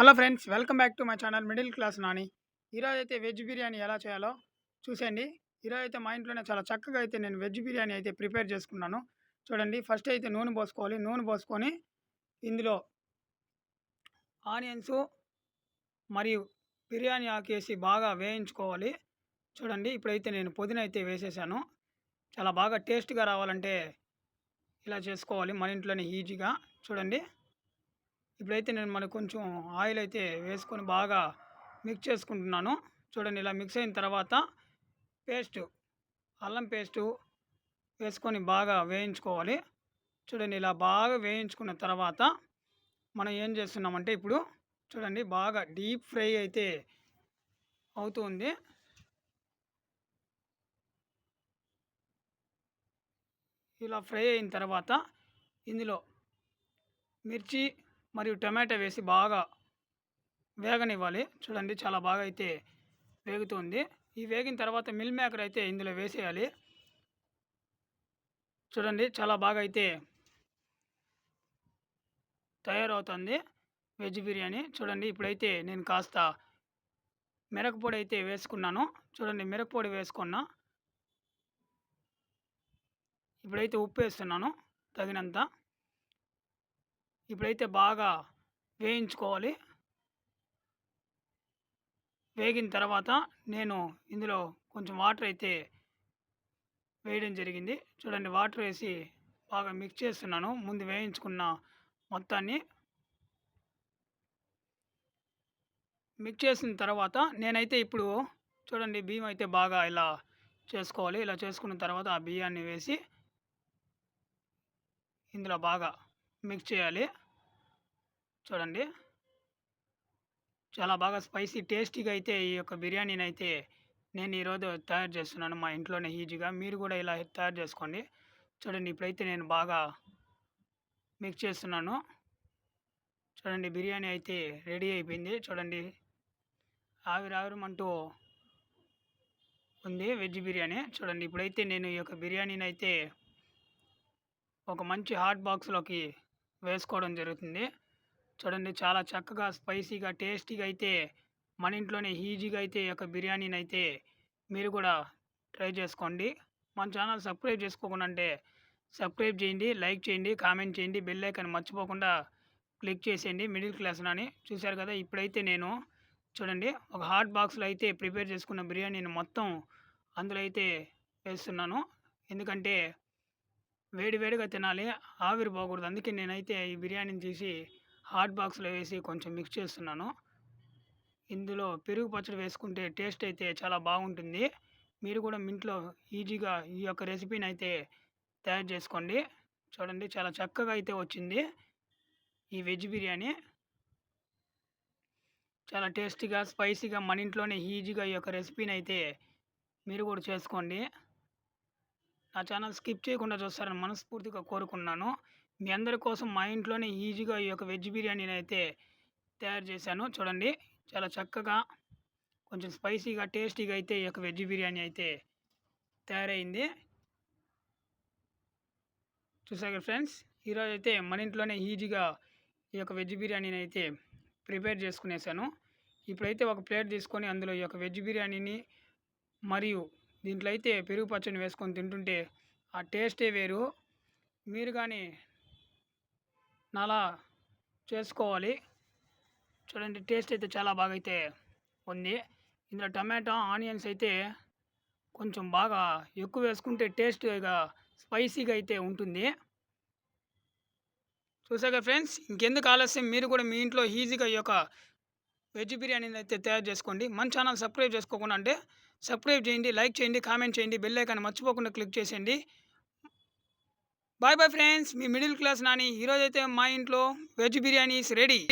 Hello friends, welcome back to my channel middle class Nani. ఈరోజైతే veg biryani ఎలా చేయాలో చూసేయండి. ఈరోజైతే మా ఇంట్లోనే చాలా చక్కగా అయితే నేను వెజ్ బిర్యానీ అయితే ప్రిపేర్ చేసుకున్నాను. చూడండి, ఫస్ట్ అయితే నూనె పోసుకోవాలి. నూనె పోసుకొని ఇందులో ఆనియన్స్ మరియు బిర్యానీ ఆకేసి బాగా వేయించుకోవాలి. చూడండి, ఇప్పుడైతే నేను పుదీనా అయితే వేసేసాను. చాలా బాగా టేస్ట్గా రావాలంటే ఇలా చేసుకోవాలి మన ఇంట్లోనే ఈజీగా. చూడండి, ఇప్పుడైతే నేను మనకు కొంచెం ఆయిల్ అయితే వేసుకొని బాగా మిక్స్ చేసుకుంటున్నాను. చూడండి, ఇలా మిక్స్ అయిన తర్వాత అల్లం పేస్టు వేసుకొని బాగా వేయించుకోవాలి. చూడండి, ఇలా బాగా వేయించుకున్న తర్వాత మనం ఏం చేస్తున్నామంటే ఇప్పుడు చూడండి, బాగా డీప్ ఫ్రై అయితే అవుతుంది. ఇలా ఫ్రై అయిన తర్వాత ఇందులో మిర్చి మరియు టమాటా వేసి బాగా వేగనివ్వాలి. చూడండి, చాలా బాగా అయితే వేగుతుంది. ఈ వేగిన తర్వాత మిల్ మేకర్ అయితే ఇందులో వేసేయాలి. చూడండి, చాలా బాగా అయితే తయారవుతుంది వెజ్ బిర్యానీ. చూడండి, ఇప్పుడైతే నేను కాస్త మిరపపొడి అయితే వేసుకున్నాను. చూడండి, మిరపపొడి వేసుకున్నా. ఇప్పుడైతే ఉప్పు వేస్తున్నాను తగినంత. ఇప్పుడైతే బాగా వేయించుకోవాలి. వేగిన తర్వాత నేను ఇందులో కొంచెం వాటర్ అయితే వేయడం జరిగింది. చూడండి, వాటర్ వేసి బాగా మిక్స్ చేస్తున్నాను. ముందు వేయించుకున్న మొత్తాన్ని మిక్స్ చేసిన తర్వాత నేనైతే ఇప్పుడు చూడండి, బియ్యం అయితే బాగా ఇలా చేసుకోవాలి. ఇలా చేసుకున్న తర్వాత ఆ బియ్యాన్ని వేసి ఇందులో బాగా మిక్స్ చేయాలి. చూడండి, చాలా బాగా స్పైసీ టేస్టీగా అయితే ఈ యొక్క బిర్యానీని అయితే నేను ఈరోజు తయారు చేస్తున్నాను మా ఇంట్లోనే ఈజీగా. మీరు కూడా ఇలా తయారు చేసుకోండి. చూడండి, ఇప్పుడైతే నేను బాగా మిక్స్ చేస్తున్నాను. చూడండి, బిర్యానీ అయితే రెడీ అయిపోయింది. చూడండి, ఆవిరావిరమంటూ ఉంది వెజ్ బిర్యానీ. చూడండి, ఇప్పుడైతే నేను ఈ యొక్క బిర్యానీని అయితే ఒక మంచి హాట్ బాక్స్లోకి వేసుకోవడం జరుగుతుంది. చూడండి, చాలా చక్కగా స్పైసీగా టేస్టీగా అయితే మన ఇంట్లోనే ఈజీగా అయితే ఈ యొక్క బిర్యానీని అయితే మీరు కూడా ట్రై చేసుకోండి. మన ఛానల్ సబ్స్క్రైబ్ చేసుకోకుండా అంటే సబ్స్క్రైబ్ చేయండి, లైక్ చేయండి, కామెంట్ చేయండి, బెల్ ఐకాన్ మర్చిపోకుండా క్లిక్ చేసేయండి. మిడిల్ క్లాస్ అని చూశారు కదా. ఇప్పుడైతే నేను చూడండి, ఒక హాట్ బాక్స్లో అయితే ప్రిపేర్ చేసుకున్న బిర్యానీని మొత్తం అందులో అయితే వేస్తున్నాను. ఎందుకంటే వేడివేడిగా తినాలి, ఆవిరి పోకూడదు. అందుకే నేనైతే ఈ బిర్యానీని తీసి హాట్ బాక్స్లో వేసి కొంచెం మిక్స్ చేస్తున్నాను. ఇందులో పెరుగు పచ్చడి వేసుకుంటే టేస్ట్ అయితే చాలా బాగుంటుంది. మీరు కూడా మీ ఇంట్లో ఈజీగా ఈ యొక్క రెసిపీని అయితే తయారు చేసుకోండి. చూడండి, చాలా చక్కగా అయితే వచ్చింది ఈ వెజ్ బిర్యానీ. చాలా టేస్టీగా స్పైసీగా మన ఇంట్లోనే ఈజీగా ఈ యొక్క రెసిపీని అయితే మీరు కూడా చేసుకోండి. నా ఛానల్ స్కిప్ చేయకుండా చూస్తారని మనస్ఫూర్తిగా కోరుకున్నాను. మీ అందరి కోసం మా ఇంట్లోనే ఈజీగా ఈ యొక్క వెజ్ బిర్యానీని అయితే తయారు చేశాను. చూడండి, చాలా చక్కగా కొంచెం స్పైసీగా టేస్టీగా అయితే ఈ యొక్క వెజ్ బిర్యానీ అయితే తయారైంది. చూసారు ఫ్రెండ్స్, ఈరోజు అయితే మన ఇంట్లోనే ఈజీగా ఈ యొక్క వెజ్ బిర్యానీని అయితే ప్రిపేర్ చేసుకునేసాను. ఇప్పుడైతే ఒక ప్లేట్ తీసుకొని అందులో ఈ యొక్క వెజ్ బిర్యానీని మరియు దీంట్లో అయితే పెరుగు పచ్చడిని వేసుకొని తింటుంటే ఆ టేస్టే వేరు. మీరు కానీ నాలా చేసుకోవాలి. చూడండి, టేస్ట్ అయితే చాలా బాగా అయితే ఉంది. ఇందులో టమాటా ఆనియన్స్ అయితే కొంచెం బాగా ఎక్కువ వేసుకుంటే టేస్ట్గా స్పైసీగా అయితే ఉంటుంది. చూసాక ఫ్రెండ్స్, ఇంకెందుకు ఆలస్యం, మీరు కూడా మీ ఇంట్లో ఈజీగా ఈ యొక్క వెజ్ బిర్యానీని అయితే తయారు చేసుకోండి. మన ఛానల్ సబ్స్క్రైబ్ చేసుకోకుండా అంటే సబ్స్క్రైబ్ చేయండి, లైక్ చేయండి, కామెంట్ చేయండి, బెల్ ఐకాన్ మర్చిపోకుండా క్లిక్ చేసేయండి. బాయ్ బాయ్ ఫ్రెండ్స్, మీ మిడిల్ క్లాస్ నాని. ఈరోజైతే మా ఇంట్లో వెజ్ బిర్యానీ ఈస్ రెడీ.